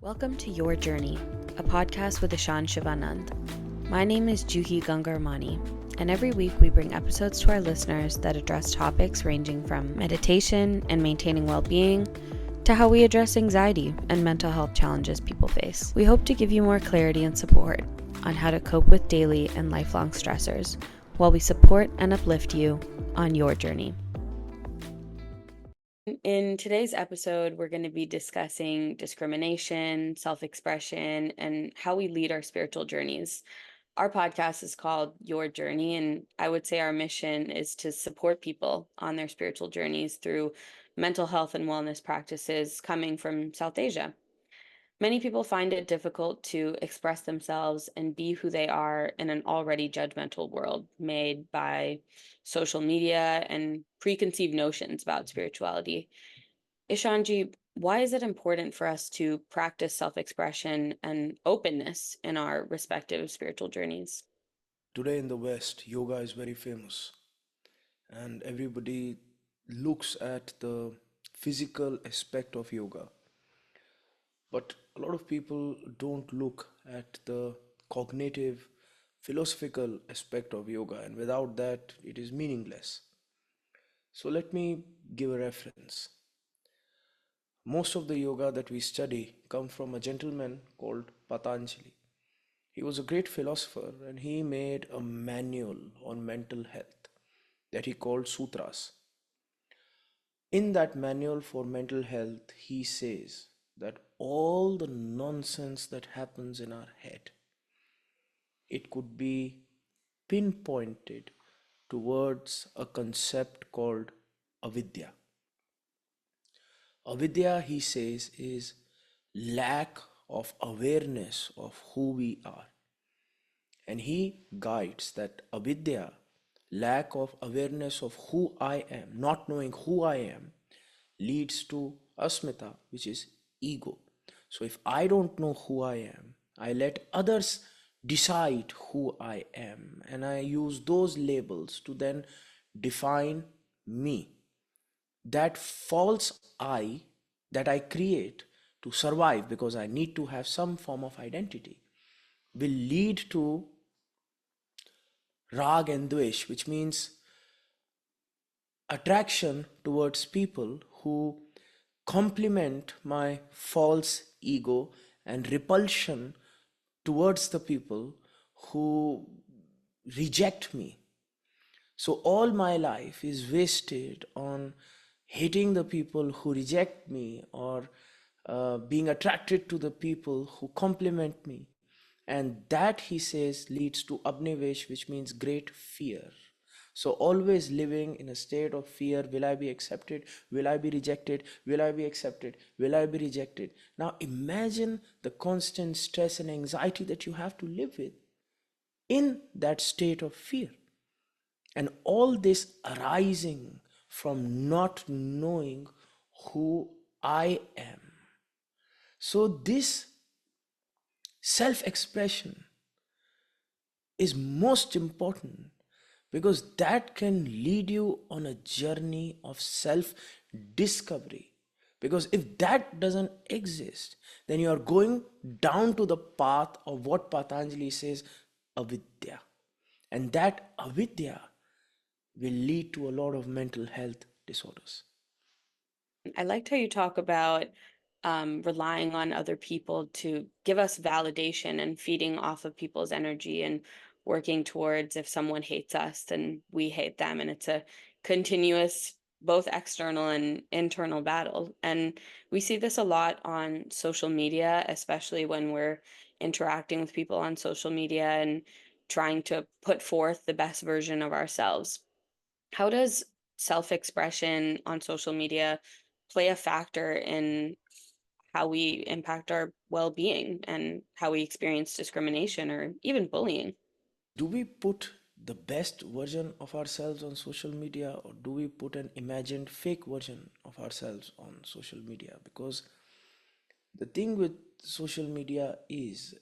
Welcome to Your Journey, a podcast with Ishan Shivanand. My name is Juhi Gangarmani, and every week we bring episodes to our listeners that address topics ranging from meditation and maintaining well-being to how we address anxiety and mental health challenges people face. We hope to give you more clarity and support on how to cope with daily and lifelong stressors while we support and uplift you on your journey. In today's episode, we're going to be discussing discrimination, self-expression, and how we lead our spiritual journeys. Our podcast is called Your Journey, and I would say our mission is to support people on their spiritual journeys through mental health and wellness practices coming from South Asia. Many people find it difficult to express themselves and be who they are in an already judgmental world made by social media and preconceived notions about spirituality. Ishanji, why is it important for us to practice self-expression and openness in our respective spiritual journeys? Today in the West, yoga is very famous, and everybody looks at the physical aspect of yoga. But a lot of people don't look at the cognitive, philosophical aspect of yoga, and without that, it is meaningless. So, let me give a reference. Most of the yoga that we study come from a gentleman called Patanjali. He was a great philosopher and he made a manual on mental health that he called sutras. In that manual for mental health, he says that all the nonsense that happens in our head, it could be pinpointed towards a concept called avidya. Avidya, he says, is lack of awareness of who we are. And he guides that avidya, lack of awareness of who I am, not knowing who I am, leads to asmita, which is ego. So if I don't know who I am, I let others decide who I am, and I use those labels to then define me. That false I that I create to survive, because I need to have some form of identity, will lead to rag and dvesh, which means attraction towards people who complement my false ego, and repulsion towards the people who reject me. So all my life is wasted on hating the people who reject me, or being attracted to the people who compliment me. And that, he says, leads to abnivesh, which means great fear. So always living in a state of fear. Will I be accepted? Will I be rejected? Will I be accepted? Will I be rejected? Now imagine the constant stress and anxiety that you have to live with in that state of fear. And all this arising from not knowing who I am. So this self-expression is most important, because that can lead you on a journey of self discovery. Because if that doesn't exist, then you are going down to the path of what Patanjali says, avidya. And that avidya will lead to a lot of mental health disorders. I liked how you talk about relying on other people to give us validation and feeding off of people's energy and working towards if someone hates us, then we hate them. And it's a continuous, both external and internal battle. And we see this a lot on social media, especially when we're interacting with people on social media and trying to put forth the best version of ourselves. How does self-expression on social media play a factor in how we impact our well-being and how we experience discrimination or even bullying? Do we put the best version of ourselves on social media, or do we put an imagined fake version of ourselves on social media? Because the thing with social media is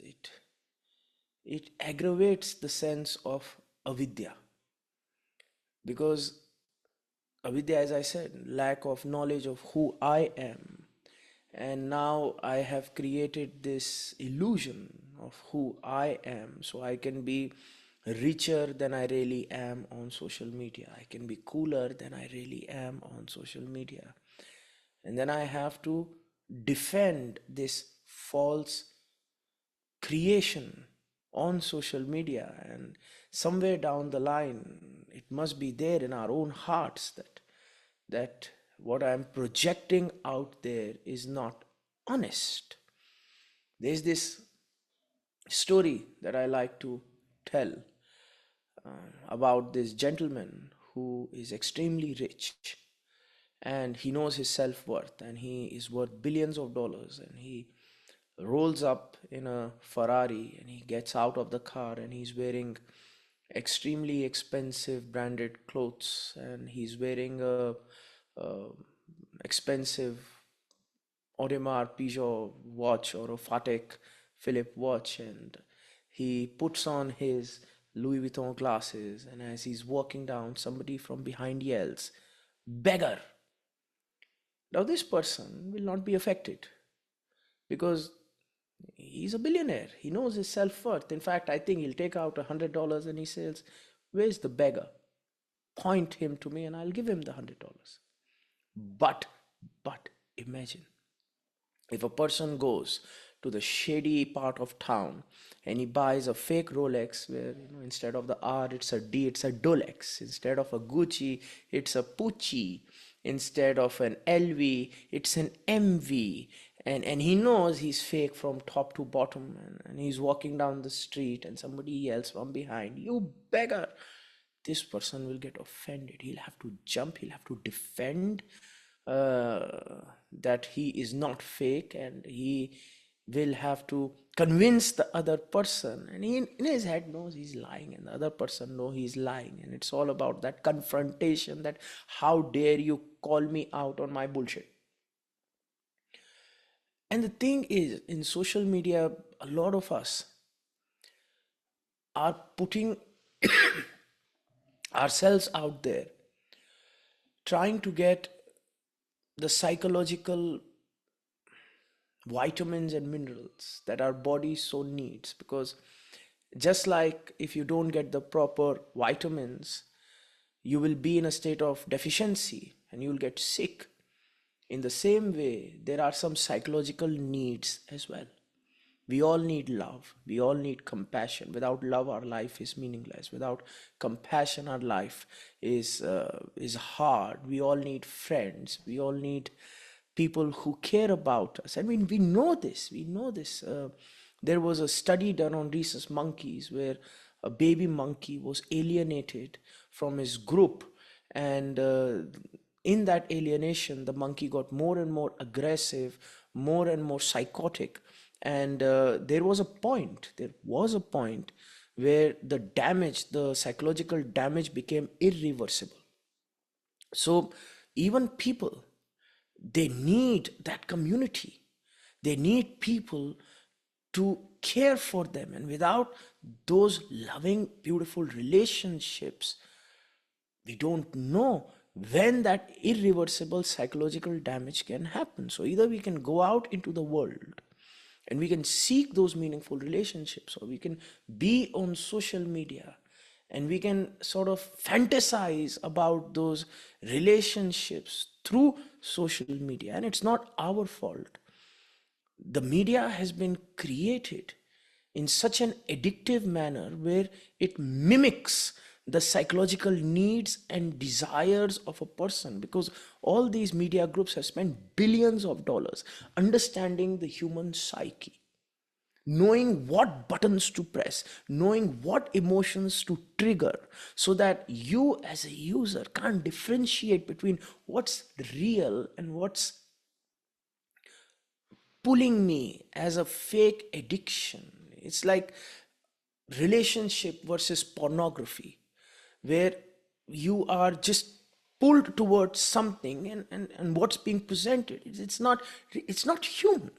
it aggravates the sense of avidya, because avidya, as I said, lack of knowledge of who I am. and now I have created this illusion of who I am, so I can be richer than I really am on social media. I can be cooler than I really am on social media. And then I have to defend this false creation on social media, and somewhere down the line it must be there in our own hearts that what I'm projecting out there is not honest. There's this story that I like to tell about this gentleman who is extremely rich, and he knows his self-worth, and he is worth billions of dollars, and he rolls up in a Ferrari, and he gets out of the car, and he's wearing extremely expensive branded clothes, and he's wearing a expensive Audemars Peugeot watch or a Patek Philippe watch, and he puts on his Louis Vuitton glasses, and as he's walking down, somebody from behind yells, "Beggar!" Now, this person will not be affected because he's a billionaire. He knows his self-worth. In fact, I think he'll take out $100 and he says, "Where's the beggar? Point him to me and I'll give him the $100." But, but imagine if a person goes to the shady part of town and he buys a fake Rolex where, instead of the R it's a D, it's a Dolex. Instead of a Gucci, it's a Pucci. Instead of an LV, it's an MV. And he knows he's fake from top to bottom, and he's walking down the street and somebody yells from behind, "You beggar!" This person will get offended. He'll have to jump, he'll have to defend that he is not fake, and he will have to convince the other person, and he in his head knows he's lying, and the other person knows he's lying, and it's all about that confrontation, that how dare you call me out on my bullshit. And the thing is, in social media, a lot of us are putting ourselves out there, trying to get the psychological vitamins and minerals that our body so needs. Because just like if you don't get the proper vitamins, you will be in a state of deficiency and you will get sick. In the same way, there are some psychological needs as well. We all need love. We all need compassion. Without love, our life is meaningless. Without compassion, our life is hard. We all need friends. We all need people who care about us. I mean, we know this. We know this. There was a study done on rhesus monkeys where a baby monkey was alienated from his group, and in that alienation, the monkey got more and more aggressive, more and more psychotic, and there was a point where the psychological damage became irreversible. So even people, they need that community. They need people to care for them, and without those loving, beautiful relationships, we don't know when that irreversible psychological damage can happen. So either we can go out into the world and we can seek those meaningful relationships, or we can be on social media and we can sort of fantasize about those relationships through social media. And it's not our fault. The media has been created in such an addictive manner where it mimics the psychological needs and desires of a person, because all these media groups have spent billions of dollars understanding the human psyche, knowing what buttons to press, knowing what emotions to trigger, so that you as a user can't differentiate between what's real and what's pulling me as a fake addiction. It's like relationship versus pornography, where you are just pulled towards something, and what's being presented, it's not human,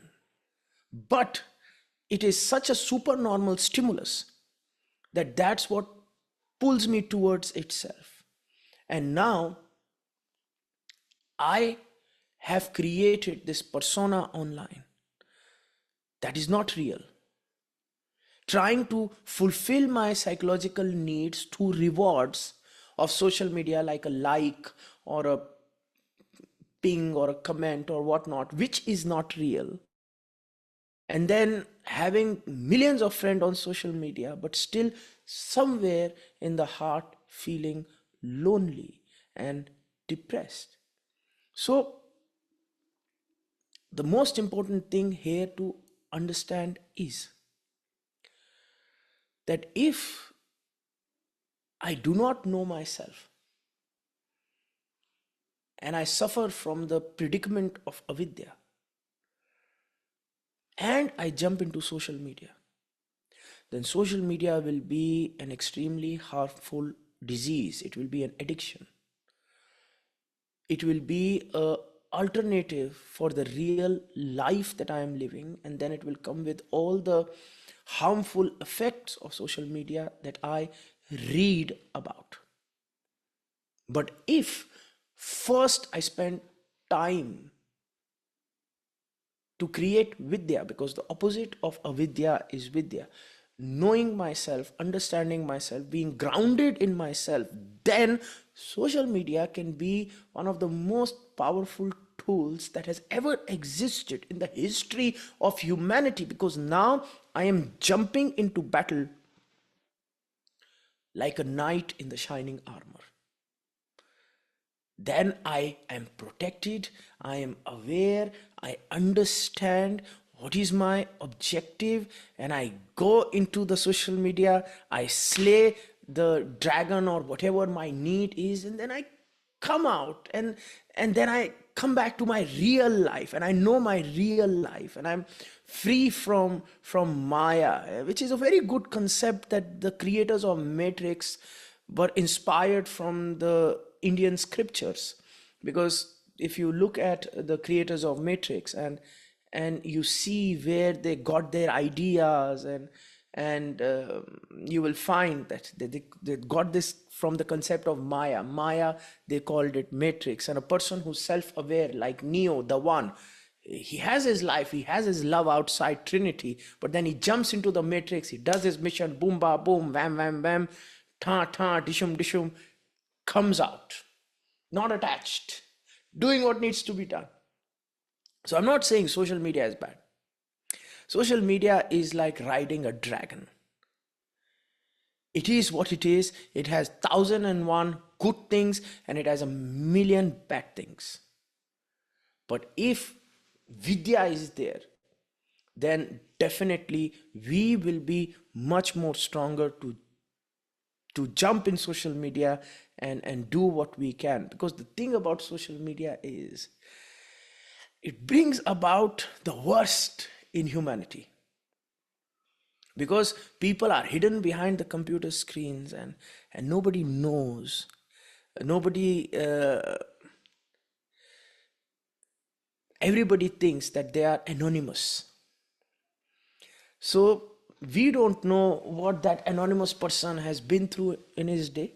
but it is such a supernormal stimulus that's what pulls me towards itself. And now I have created this persona online that is not real, trying to fulfill my psychological needs through rewards of social media like a like or a ping or a comment or whatnot, which is not real. And then having millions of friends on social media, but still somewhere in the heart feeling lonely and depressed. So, the most important thing here to understand is that if I do not know myself and I suffer from the predicament of avidya and I jump into social media, then social media will be an extremely harmful disease. It will be an addiction. It will be a alternative for the real life that I am living, and then it will come with all the harmful effects of social media that I read about. But if first I spend time to create vidya, because the opposite of avidya is vidya, knowing myself, understanding myself, being grounded in myself, then social media can be one of the most powerful tools that has ever existed in the history of humanity, because now I am jumping into battle like a knight in the shining armor. Then I am protected, I am aware, I understand what is my objective, and I go into the social media, I slay the dragon or whatever my need is, and then I come out, and then I come back to my real life, and I know my real life, and I'm free from maya, which is a very good concept that the creators of matrix were inspired from the Indian scriptures. Because if you look at the creators of matrix, and you see where they got their ideas, and you will find that they got this from the concept of maya. They called it matrix. And a person who's self-aware like Neo, the one, he has his life, he has his love outside Trinity, but then he jumps into the matrix, he does his mission, boom ba boom, wham wham wham, ta ta, dishum dishum, comes out, not attached, doing what needs to be done. So I'm not saying social media is bad. Social media is like riding a dragon. It is what it is. It has 1001 good things and it has a million bad things. But if vidya is there, then definitely we will be much more stronger to jump in social media and do what we can. Because the thing about social media is it brings about the worst in humanity, because people are hidden behind the computer screens, and nobody knows, nobody everybody thinks that they are anonymous. So we don't know what that anonymous person has been through in his day.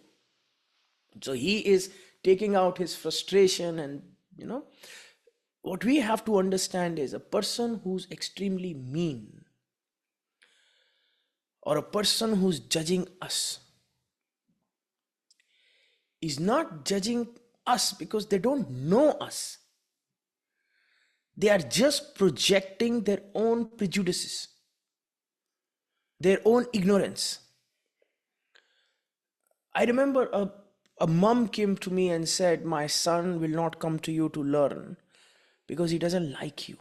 So he is taking out his frustration, and what we have to understand is a person who's extremely mean, or a person who's judging us, is not judging us because they don't know us. They are just projecting their own prejudices, their own ignorance. I remember a mom came to me and said, "My son will not come to you to learn because he doesn't like you."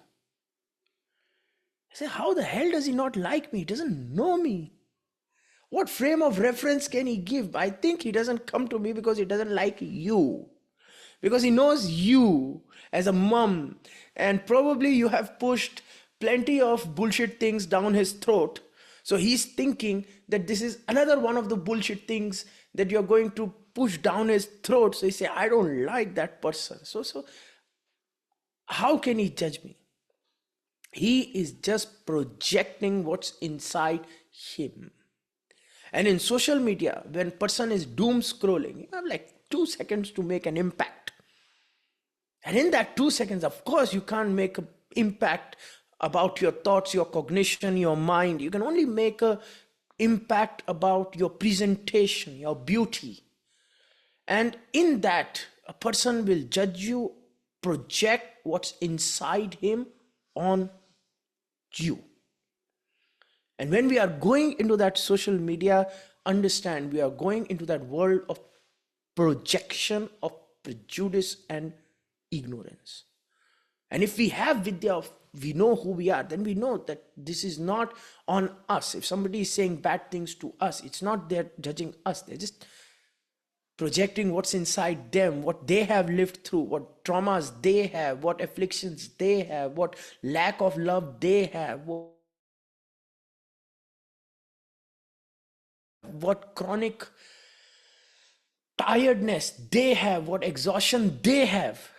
I said, "How the hell does he not like me? He doesn't know me. What frame of reference can he give? I think he doesn't come to me because he doesn't like you. Because he knows you as a mom, and probably you have pushed plenty of bullshit things down his throat. So he's thinking that this is another one of the bullshit things that you're going to push down his throat. So he say, I don't like that person. So how can he judge me? He is just projecting what's inside him. And in social media, when person is doom scrolling, you have like 2 seconds to make an impact. And in that 2 seconds, of course, you can't make an impact about your thoughts, your cognition, your mind. You can only make an impact about your presentation, your beauty. And in that, a person will judge you, project what's inside him on you. And when we are going into that social media, understand we are going into that world of projection, of prejudice and ignorance. And if we have vidya, we know who we are, then we know that this is not on us. If somebody is saying bad things to us, it's not they're judging us, they're just projecting what's inside them, what they have lived through, what traumas they have, what afflictions they have, what lack of love they have, what chronic tiredness they have, what exhaustion they have.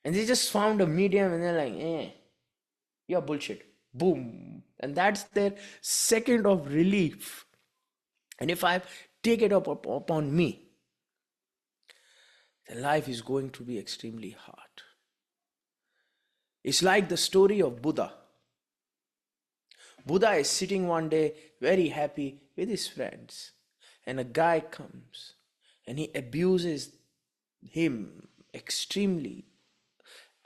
And they just found a medium and they're like, you're bullshit. Boom. And that's their second of relief. And if I take it upon me, then life is going to be extremely hard. It's like the story of Buddha. Buddha is sitting one day very happy with his friends, and a guy comes and he abuses him extremely,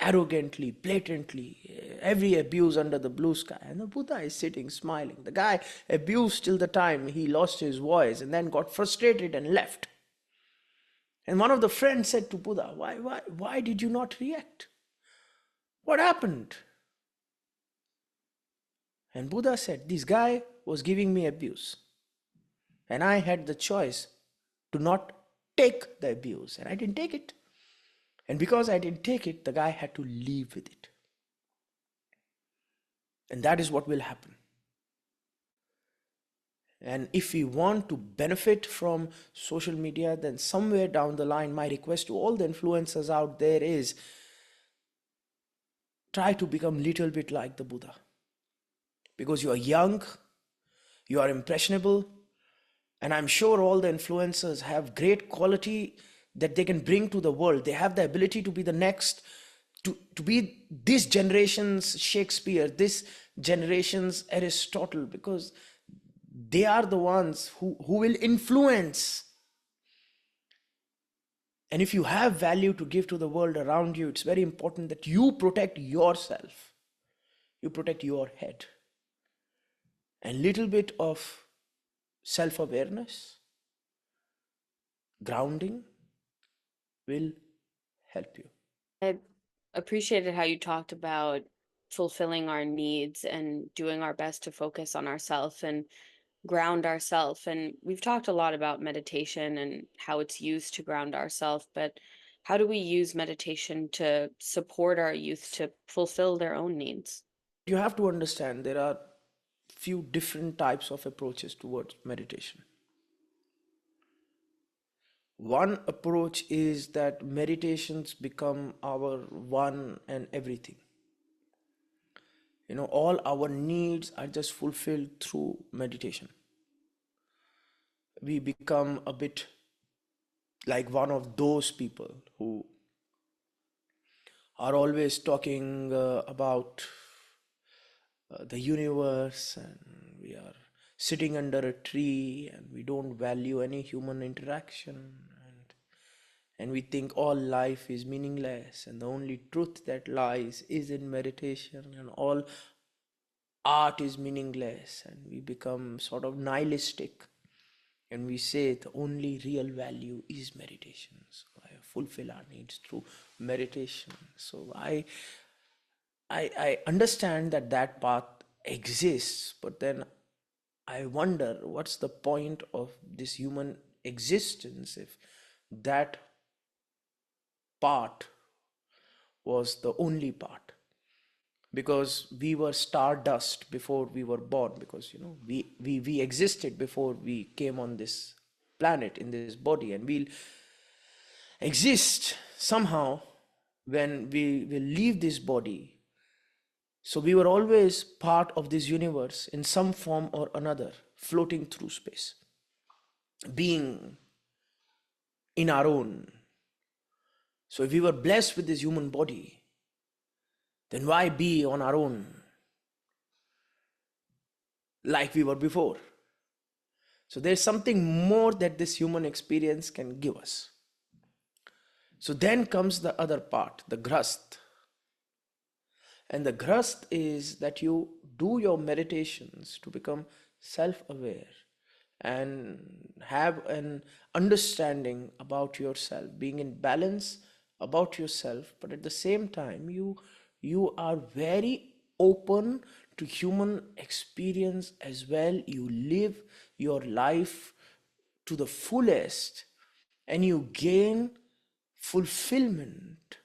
arrogantly, blatantly, every abuse under the blue sky. And the Buddha is sitting smiling. The guy abused till the time he lost his voice and then got frustrated and left. And one of the friends said to Buddha, why did you not react? What happened? And Buddha said, this guy was giving me abuse. And I had the choice to not take the abuse. And I didn't take it. And because I didn't take it, the guy had to leave with it. And that is what will happen. And if we want to benefit from social media, then somewhere down the line, my request to all the influencers out there is try to become a little bit like the Buddha. Because you are young, you are impressionable, and I'm sure all the influencers have great quality that they can bring to the world. They have the ability to be the next, to be this generation's Shakespeare, this generation's Aristotle, because they are the ones who will influence. And if you have value to give to the world around you, it's very important that you protect yourself. You protect your head. And little bit of self-awareness, grounding will help you. I appreciated how you talked about fulfilling our needs and doing our best to focus on ourselves and ground ourselves. And we've talked a lot about meditation and how it's used to ground ourselves, but how do we use meditation to support our youth to fulfill their own needs? You have to understand there are few different types of approaches towards meditation. One approach is that meditations become our one and everything. All our needs are just fulfilled through meditation. We become a bit like one of those people who are always talking about the universe, and we are sitting under a tree and we don't value any human interaction, and we think all life is meaningless and the only truth that lies is in meditation, and all art is meaningless, and we become sort of nihilistic and we say the only real value is meditation. So I fulfill our needs through meditation. So I understand that that path exists, but then I wonder what's the point of this human existence if that part was the only part. Because we were stardust before we were born, because we existed before we came on this planet in this body, and we'll exist somehow when we will leave this body. So we were always part of this universe in some form or another, floating through space, being in our own So if we were blessed with this human body, then why be on our own like we were before? So there's something more that this human experience can give us. So then comes the other part, the grasth. And the grasth is that you do your meditations to become self-aware and have an understanding about yourself, being in balance about yourself, but at the same time you are very open to human experience as well. You live your life to the fullest and you gain fulfillment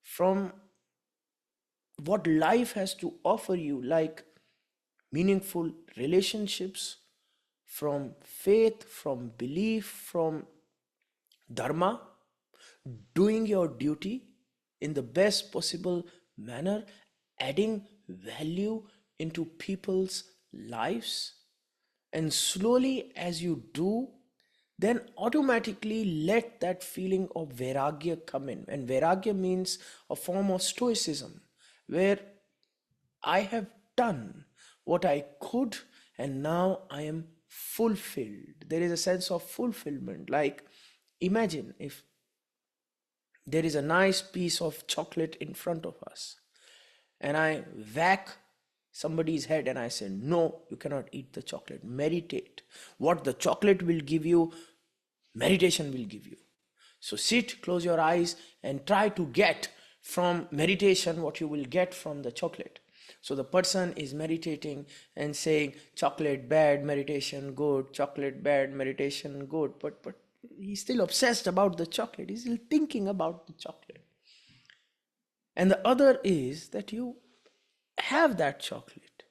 from what life has to offer you, like meaningful relationships, from faith, from belief, from dharma, doing your duty in the best possible manner, adding value into people's lives. And slowly, as you do, then automatically let that feeling of vairagya come in. And vairagya means a form of stoicism, where I have done what I could and now I am fulfilled. There is a sense of fulfillment. Like, imagine if there is a nice piece of chocolate in front of us and I whack somebody's head and I say, no, you cannot eat the chocolate. Meditate. What the chocolate will give you, meditation will give you. So sit, close your eyes, and try to get from meditation what you will get from the chocolate. So the person is meditating and saying, chocolate bad, meditation good, chocolate bad, meditation good. But he's still obsessed about the chocolate. He's still thinking about the chocolate. And the other is that you have that chocolate.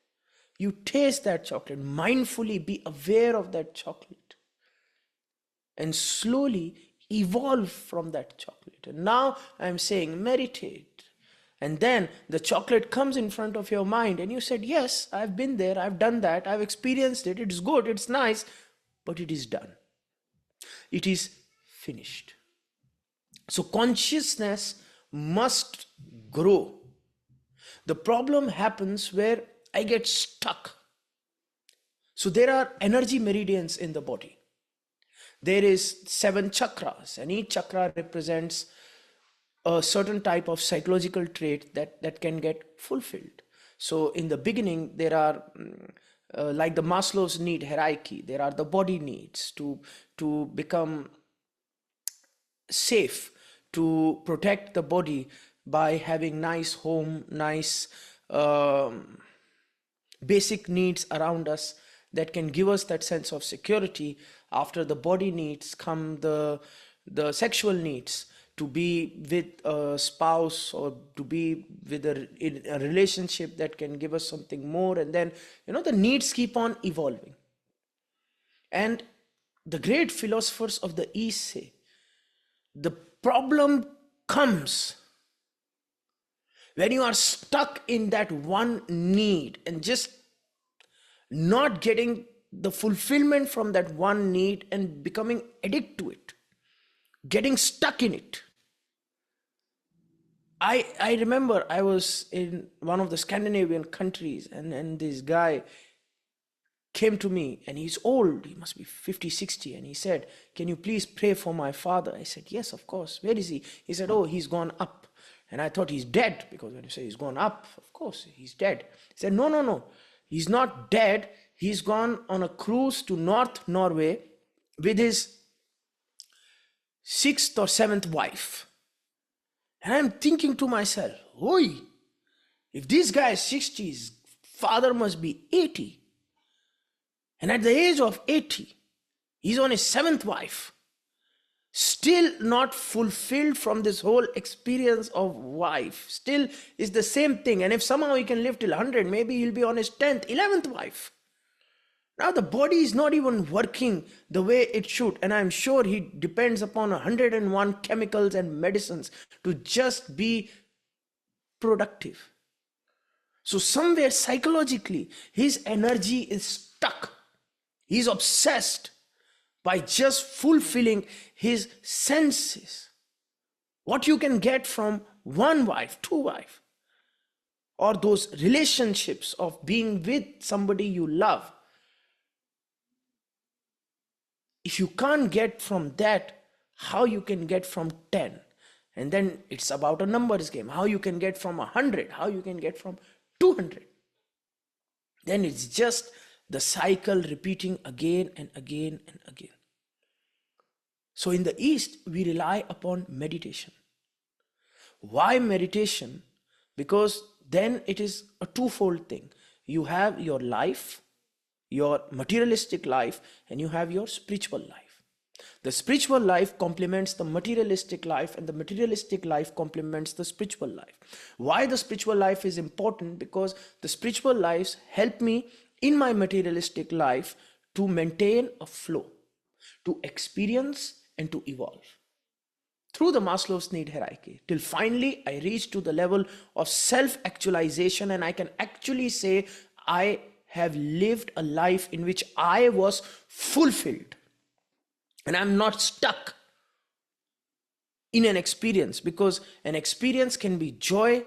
You taste that chocolate, mindfully be aware of that chocolate, and slowly evolve from that chocolate. And now I'm saying meditate. And then the chocolate comes in front of your mind and you said, yes, I've been there, I've done that, I've experienced it, it's good, it's nice, but it is done. It is finished. So consciousness must grow. The problem happens where I get stuck. So there are energy meridians in the body. There is 7 chakras, and each chakra represents a certain type of psychological trait that can get fulfilled. So in the beginning, there are like the Maslow's need hierarchy. There are the body needs to become safe, to protect the body by having nice home, nice basic needs around us that can give us that sense of security. After the body needs come the sexual needs, to be with a spouse or to be with in a relationship that can give us something more. And then the needs keep on evolving. And the great philosophers of the East say the problem comes when you are stuck in that one need and just not getting the fulfillment from that one need and becoming addicted to it, getting stuck in it. I remember I was in one of the Scandinavian countries, and this guy came to me, and he's old, he must be 50, 60, and he said, can you please pray for my father? I said, yes, of course. Where is he? He said, oh, he's gone up. And I thought he's dead, because when you say he's gone up, of course he's dead. He said, no, he's not dead. He's gone on a cruise to North Norway with his 6th or 7th wife. And I'm thinking to myself, oi, if this guy is 60, his father must be 80. And at the age of 80, he's on his 7th wife. Still not fulfilled from this whole experience of wife. Still is the same thing. And if somehow he can live till 100, maybe he'll be on his 10th, 11th wife. Now the body is not even working the way it should. And I'm sure he depends upon 101 chemicals and medicines to just be productive. So somewhere psychologically, his energy is stuck. He's obsessed by just fulfilling his senses. what you can get from one wife, two wife, or those relationships of being with somebody you love. If you can't get from that, how you can get from 10? And then it's about a numbers game. How you can get from 100, how you can get from 200. Then it's just the cycle repeating again and again and again. So in the East, we rely upon meditation. Why meditation? Because then it is a twofold thing. You have your life, your materialistic life, and you have your spiritual life. The spiritual life complements the materialistic life, and the materialistic life complements the spiritual life. Why the spiritual life is important? Because the spiritual lives help me in my materialistic life to maintain a flow, to experience and to evolve through the Maslow's need hierarchy till finally I reach to the level of self actualization, and I can actually say I have lived a life in which I was fulfilled and I'm not stuck in an experience, because an experience can be joy,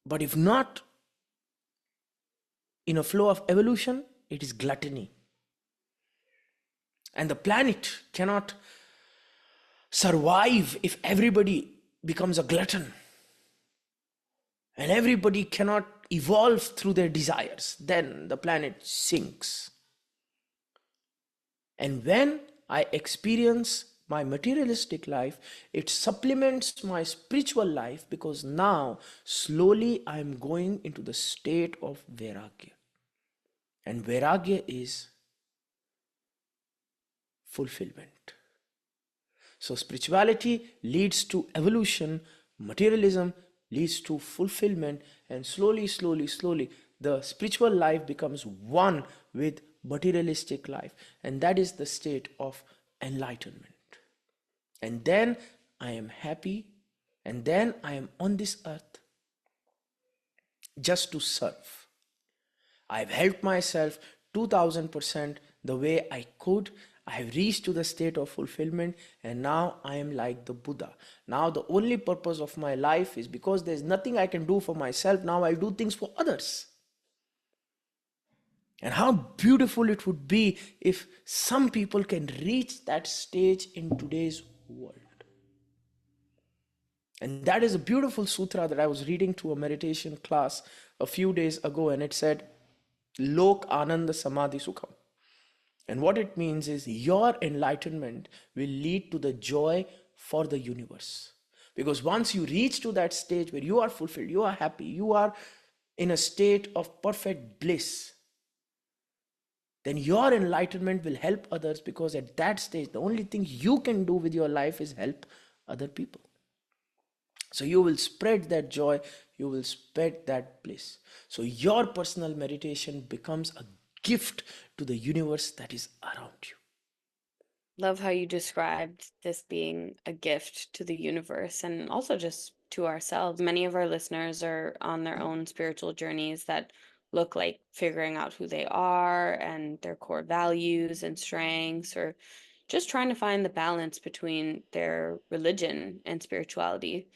but if not in a flow of evolution, it is gluttony. And the planet cannot survive if everybody becomes a glutton, and everybody cannot evolve through their desires. Then the planet sinks. And when I experience my materialistic life, it supplements my spiritual life, because now slowly I am going into the state of vairagya. And vairagya is fulfillment. So spirituality leads to evolution, materialism leads to fulfillment, and slowly, slowly, slowly, the spiritual life becomes one with materialistic life, and that is the state of enlightenment. And then I am happy, and then I am on this earth just to serve. I've helped myself 2000% the way I could. I have reached to the state of fulfillment, and now I am like the Buddha. Now the only purpose of my life is, because there's nothing I can do for myself, now I'll do things for others. And how beautiful it would be if some people can reach that stage in today's world. And that is a beautiful sutra that I was reading to a meditation class a few days ago, and it said, Lok Ananda Samadhi Sukham. And what it means is your enlightenment will lead to the joy for the universe. Because once you reach to that stage where you are fulfilled, you are happy, you are in a state of perfect bliss, then your enlightenment will help others, because at that stage, the only thing you can do with your life is help other people. So you will spread that joy, you will spread that bliss. So your personal meditation becomes a gift to the universe that is around you. Love how you described this being a gift to the universe and also just to ourselves. Many of our listeners are on their own spiritual journeys that look like figuring out who they are and their core values and strengths, or just trying to find the balance between their religion and spirituality.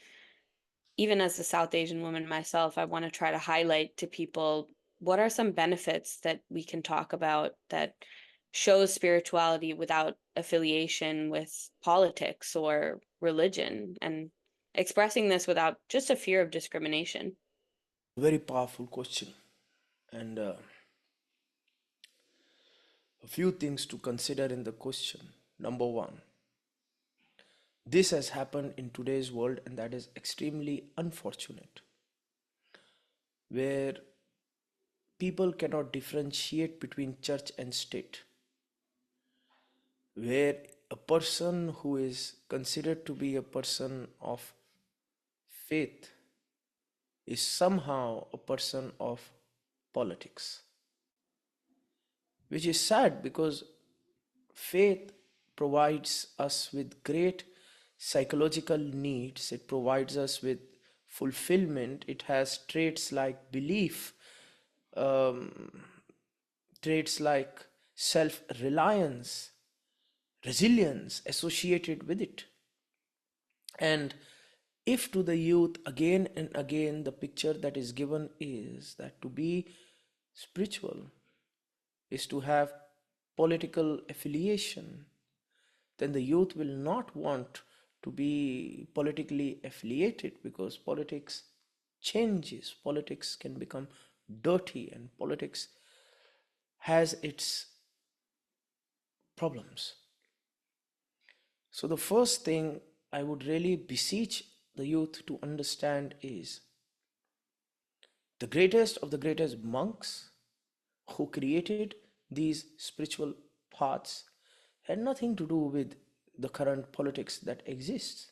Even as a South Asian woman myself, I want to try to highlight to people what are some benefits that we can talk about that shows spirituality without affiliation with politics or religion, and expressing this without just a fear of discrimination. Very powerful question. And a few things to consider in the question. Number one, this has happened in today's world, and that is extremely unfortunate, where people cannot differentiate between church and state, where a person who is considered to be a person of faith is somehow a person of politics, which is sad, because faith provides us with great psychological needs, it provides us with fulfillment, it has traits like belief, um, traits like self reliance, resilience associated with it. And if to the youth again and again the picture that is given is that to be spiritual is to have political affiliation, then the youth will not want to be politically affiliated, because politics changes, politics can become dirty, and politics has its problems. So, the first thing I would really beseech the youth to understand is the greatest of the greatest monks who created these spiritual paths had nothing to do with the current politics that exists.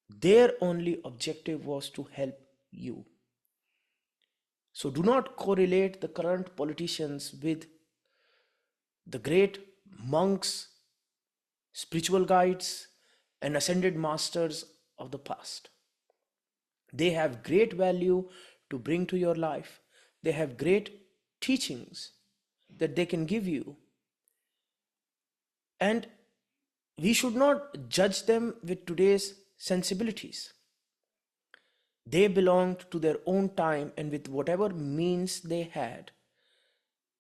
Their only objective was to help you. So do not correlate the current politicians with the great monks, spiritual guides, and ascended masters of the past. They have great value to bring to your life. They have great teachings that they can give you. And we should not judge them with today's sensibilities. They belonged to their own time, and with whatever means they had,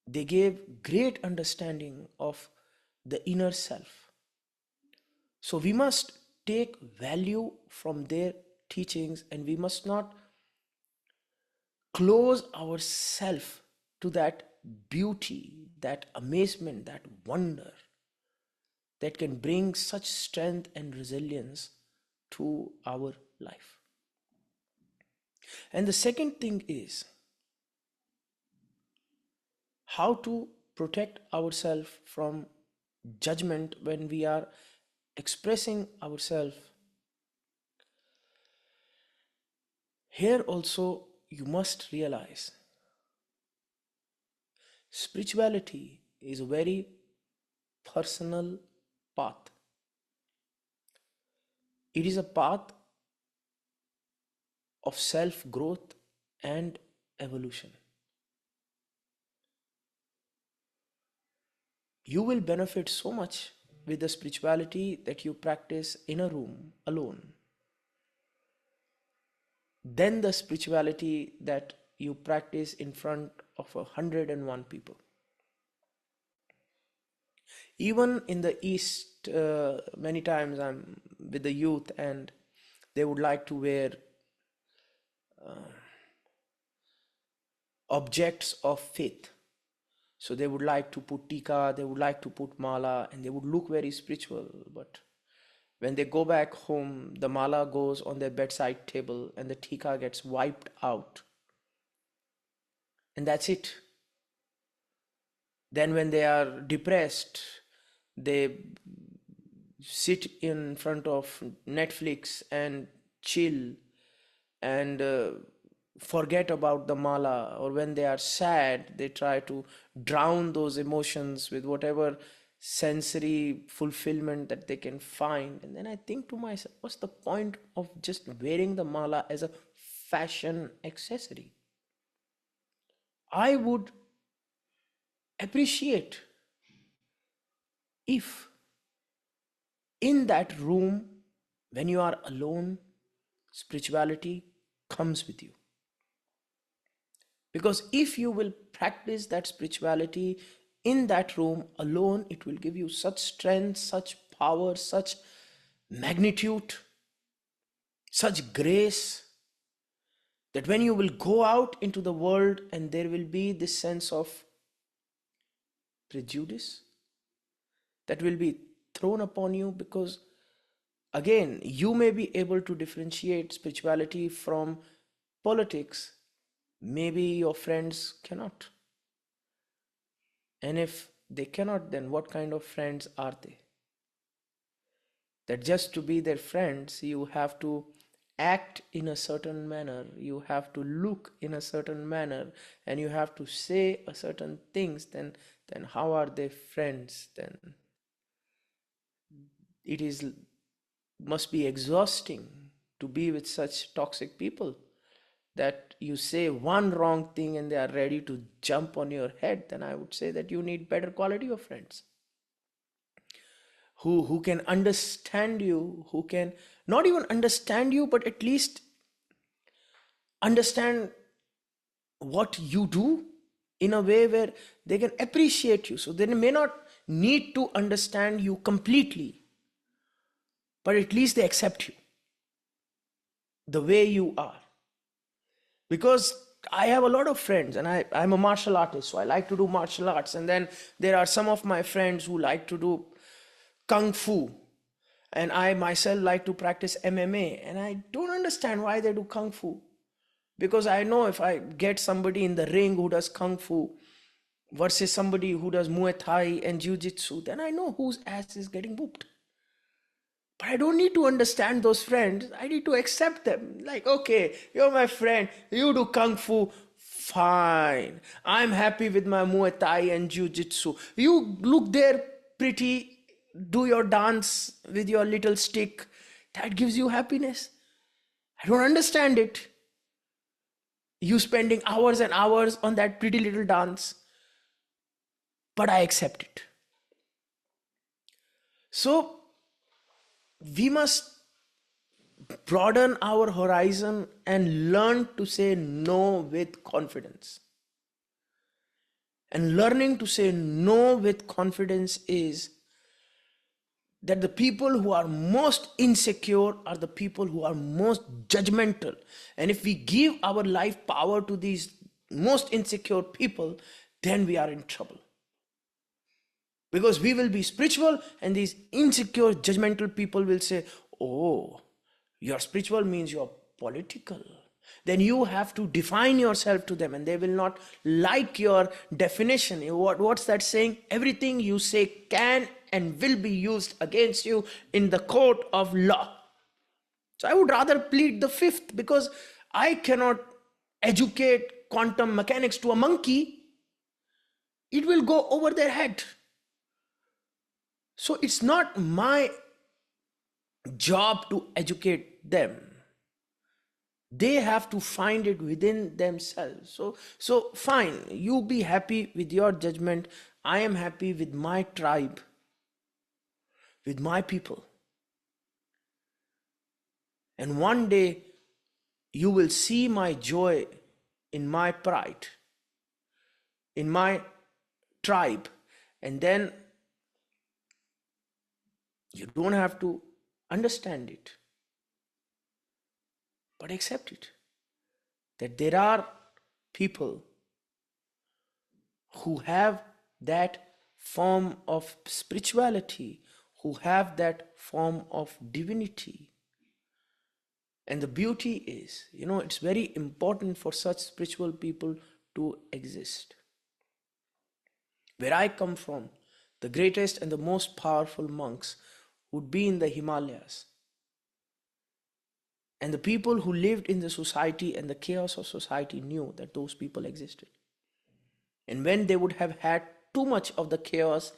they gave great understanding of the inner self. So we must take value from their teachings, and we must not close ourselves to that beauty, that amazement, that wonder that can bring such strength and resilience to our life. And the second thing is how to protect ourselves from judgment when we are expressing ourselves. Here also, you must realize spirituality is a very personal path. It is a path of self growth and evolution. You will benefit so much with the spirituality that you practice in a room alone than the spirituality that you practice in front of 101 people. Even in the East, many times I'm with the youth and they would like to wear objects of faith. So they would like to put tika, they would like to put mala, and they would look very spiritual. But when they go back home, the mala goes on their bedside table and the tika gets wiped out. And that's it. Then when they are depressed, they sit in front of Netflix and chill and forget about the mala. Or when they are sad, they try to drown those emotions with whatever sensory fulfillment that they can find. And then I think to myself, what's the point of just wearing the mala as a fashion accessory? I would appreciate if in that room, when you are alone, spirituality comes with you. Because if you will practice that spirituality in that room alone, it will give you such strength, such power, such magnitude, such grace, that when you will go out into the world and there will be this sense of prejudice that will be thrown upon you, because again, you may be able to differentiate spirituality from politics. Maybe your friends cannot. And if they cannot, then what kind of friends are they? That just to be their friends, you have to act in a certain manner, you have to look in a certain manner, and you have to say a certain things, then how are they friends? Then it is must be exhausting to be with such toxic people, that you say one wrong thing and they are ready to jump on your head. Then I would say that you need better quality of friends who can understand you, who can not even understand you, but at least understand what you do in a way where they can appreciate you. So they may not need to understand you completely, but at least they accept you the way you are. Because I have a lot of friends, and I'm a martial artist, so I like to do martial arts. And then there are some of my friends who like to do kung fu, and I myself like to practice MMA, and I don't understand why they do kung fu. Because I know if I get somebody in the ring who does kung fu versus somebody who does Muay Thai and Jiu Jitsu, then I know whose ass is getting whooped. But I don't need to understand those friends. I need to accept them. Like, okay, you're my friend. You do Kung Fu. Fine. I'm happy with my Muay Thai and Jiu Jitsu. You look there pretty. Do your dance with your little stick. That gives you happiness. I don't understand it. You spending hours and hours on that pretty little dance. But I accept it. So we must broaden our horizon and learn to say no with confidence. And learning to say no with confidence is that the people who are most insecure are the people who are most judgmental. And if we give our life power to these most insecure people, then we are in trouble. Because we will be spiritual, and these insecure, judgmental people will say, oh, you're spiritual means you're political. Then you have to define yourself to them, and they will not like your definition. What's that saying? Everything you say can and will be used against you in the court of law. So I would rather plead the fifth, because I cannot educate quantum mechanics to a monkey. It will go over their head. So it's not my job to educate them. They have to find it within themselves. So fine, you be happy with your judgment. I am happy with my tribe, with my people. And one day you will see my joy in my pride, in my tribe. And then you don't have to understand it, but accept it. That there are people who have that form of spirituality, who have that form of divinity. And the beauty is, it's very important for such spiritual people to exist. Where I come from, the greatest and the most powerful monks would be in the Himalayas. And the people who lived in the society and the chaos of society knew that those people existed. And when they would have had too much of the chaos,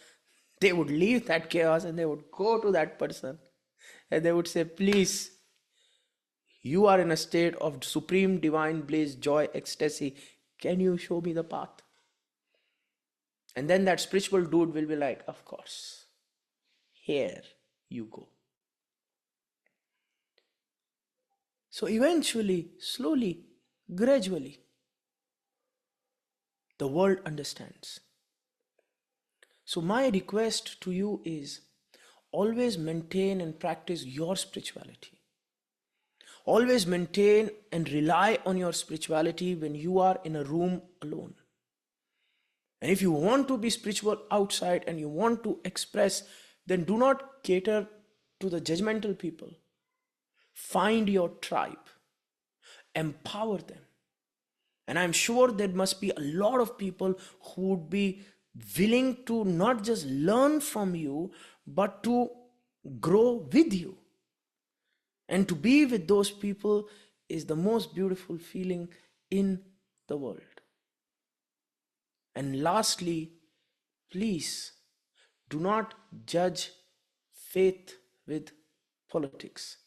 they would leave that chaos and they would go to that person and they would say, please, you are in a state of supreme divine bliss, joy, ecstasy. Can you show me the path? And then that spiritual dude will be like, of course, here you go. So eventually, slowly, gradually, the world understands. So my request to you is always maintain and practice your spirituality. Always maintain and rely on your spirituality when you are in a room alone. And if you want to be spiritual outside and you want to express, then do not cater to the judgmental people. Find your tribe. Empower them. And I'm sure there must be a lot of people who would be willing to not just learn from you, but to grow with you. And to be with those people is the most beautiful feeling in the world. And lastly, please do not judge faith with politics.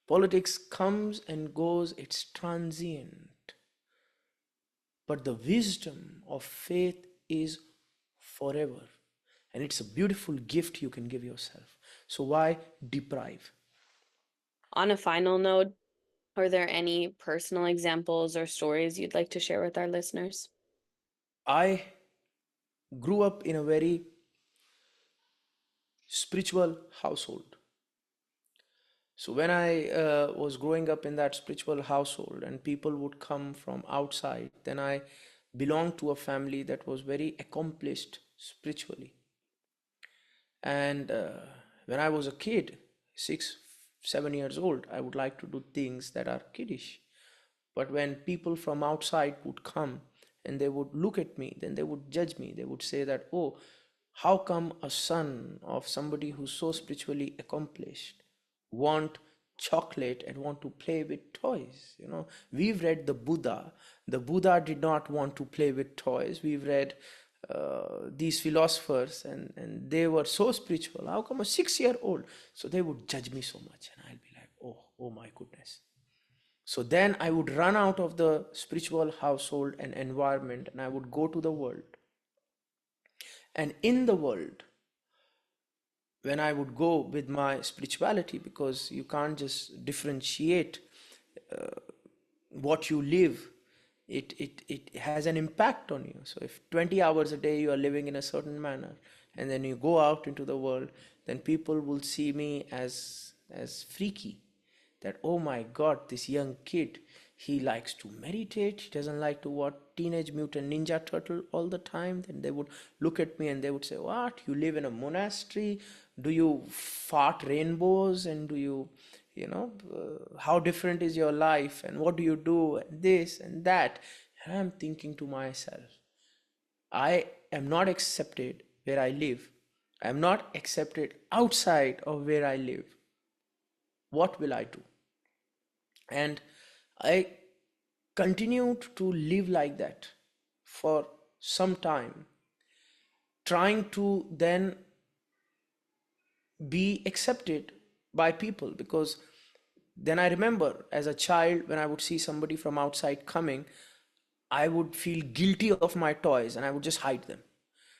Politics comes and goes, it's transient. But the wisdom of faith is forever. And it's a beautiful gift you can give yourself. So why deprive? On a final note, are there any personal examples or stories you'd like to share with our listeners? I grew up in a very spiritual household. So when I was growing up in that spiritual household and people would come from outside, then I belonged to a family that was very accomplished spiritually. And when I was a kid, 6, 7 years old, I would like to do things that are kiddish. But when people from outside would come and they would look at me, then they would judge me. They would say that, oh, how come a son of somebody who's so spiritually accomplished want chocolate and want to play with toys? We've read the Buddha. The Buddha did not want to play with toys. We've read these philosophers, and they were so spiritual. How come a 6 year old? So they would judge me so much, and I'll be like, oh my goodness. So then I would run out of the spiritual household and environment, and I would go to the world. And in the world, when I would go with my spirituality, because you can't just differentiate what you live, it has an impact on you. So if 20 hours a day you are living in a certain manner, and then you go out into the world, then people will see me as freaky, that oh my god, this young kid, he likes to meditate, he doesn't like to watch Teenage Mutant Ninja Turtle all the time. Then they would look at me and they would say, what, you live in a monastery? Do you fart rainbows? And do you, how different is your life, and what do you do, and this and that? And I'm thinking to myself, I am not accepted where I live. I am not accepted outside of where I live. What will I do? And I continued to live like that for some time, trying to then be accepted by people. Because then I remember as a child, when I would see somebody from outside coming, I would feel guilty of my toys and I would just hide them.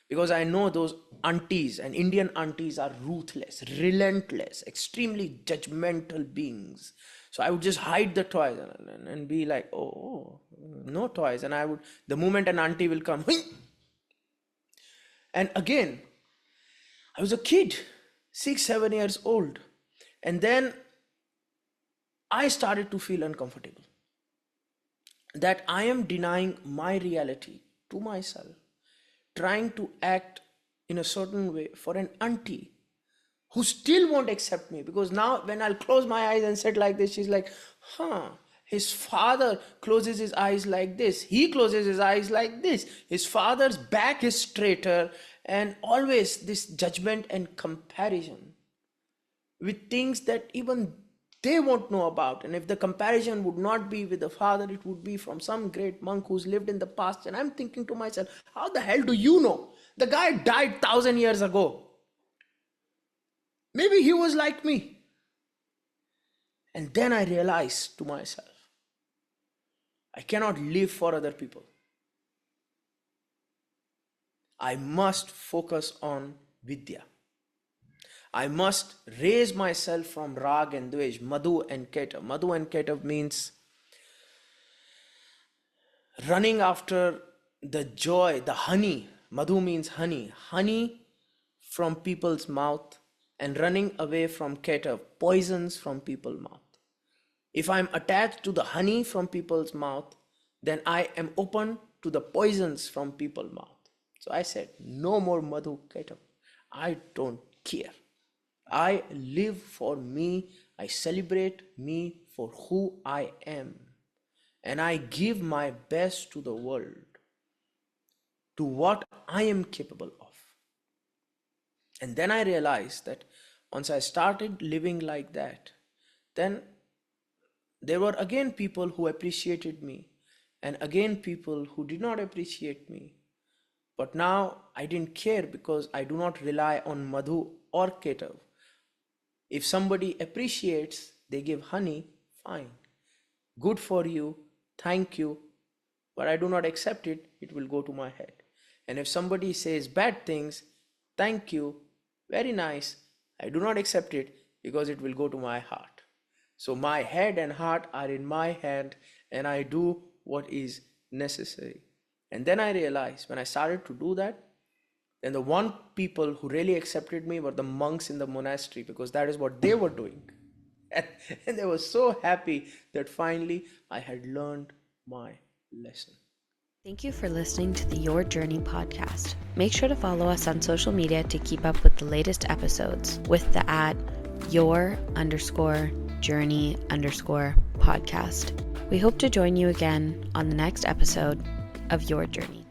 Because I know those aunties, and Indian aunties are ruthless, relentless, extremely judgmental beings. So I would just hide the toys and be like, oh, no toys. And I would, the moment an auntie will come, and again, I was a kid, 6, 7 years old. And then I started to feel uncomfortable that I am denying my reality to myself, trying to act in a certain way for an auntie who still won't accept me. Because now when I'll close my eyes and sit like this, she's like, his father closes his eyes like this, he closes his eyes like this, his father's back is straighter, and always this judgment and comparison with things that even they won't know about. And if the comparison would not be with the father, it would be from some great monk who's lived in the past. And I'm thinking to myself, how the hell do you know? The guy died 1,000 years ago. Maybe he was like me. And then I realized to myself, I cannot live for other people. I must focus on vidya. I must raise myself from rag and dvesh, madhu and ketav. Madhu and ketav means running after the joy, the honey. Madhu means honey. Honey from people's mouth, and running away from ketav, poisons from people's mouth. If I'm attached to the honey from people's mouth, then I am open to the poisons from people's mouth. So I said, no more madhu ketav. I don't care. I live for me. I celebrate me for who I am. And I give my best to the world, to what I am capable of. And then I realized that once I started living like that, then there were again people who appreciated me, and again people who did not appreciate me. But now I didn't care, because I do not rely on madhu or ketav. If somebody appreciates, they give honey, fine. Good for you, thank you, but I do not accept it, it will go to my head. And if somebody says bad things, Thank you. Very nice. I do not accept it because it will go to my heart. So my head and heart are in my hand and I do what is necessary. And then I realized when I started to do that, then the one people who really accepted me were the monks in the monastery because that is what they were doing. And, and they were so happy that finally I had learned my lesson. Thank you for listening to the Your Journey podcast. Make sure to follow us on social media to keep up with the latest episodes with the @your_journey_podcast. We hope to join you again on the next episode of Your Journey.